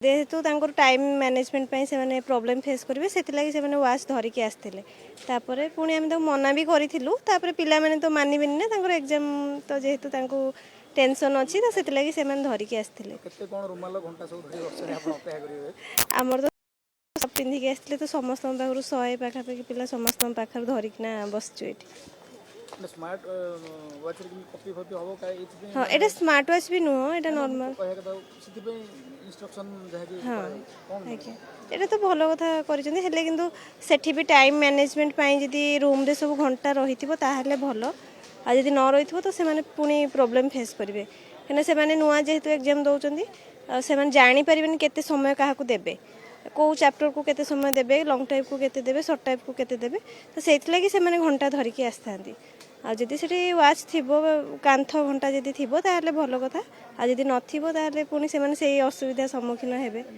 जेहेतु time management से problem face करेंगे से वाच धरिकी आसते पुणी आम मना भी करूँ पिला मैंने तो मानवे ना एग्जाम तो जेहेतु टेंशन अच्छी तो से धरिकी आसते आमर तो सब पिंधिकी आसते तो समस्त पाखर 100 पाखापाखि पिला समस्त पाखर धरिकीना बसचु ये स्मार्ट वाच रे कॉपी कॉपी होबो का इथि हाँ एटा स्मार्ट वाच भी नुह एटा नॉर्मल इंस्ट्रक्शन जहाकी हाँ आज्ञा एटा तो भल कथा करिसेंती हेले किंतु सेठी भी टाइम मैनेजमेंट पई जदी रूम रे सब घंटा रहिथिबो ताहले भल आ जदी न रहिथिबो तो से माने पुनी प्रॉब्लम फेस करिवे कने से माने नुआ जेहेतु एग्जाम दउचंदी से माने जानि परिबेन केते समय काहाकू देबे को चैप्टर को केते समय देबे लॉन्ग टाइप को केते देबे शॉर्ट टाइप को केते देबे तो सेति लागि से माने घंटा धरिकी आस्थांती आ जदी सेठी वाच थिबो कांथ घंटा जदी थिबो ताहले भल कथा आ जदी नथिबो ताहले पुनी से माने सेही असुविधा सम्मुखीन हेबे।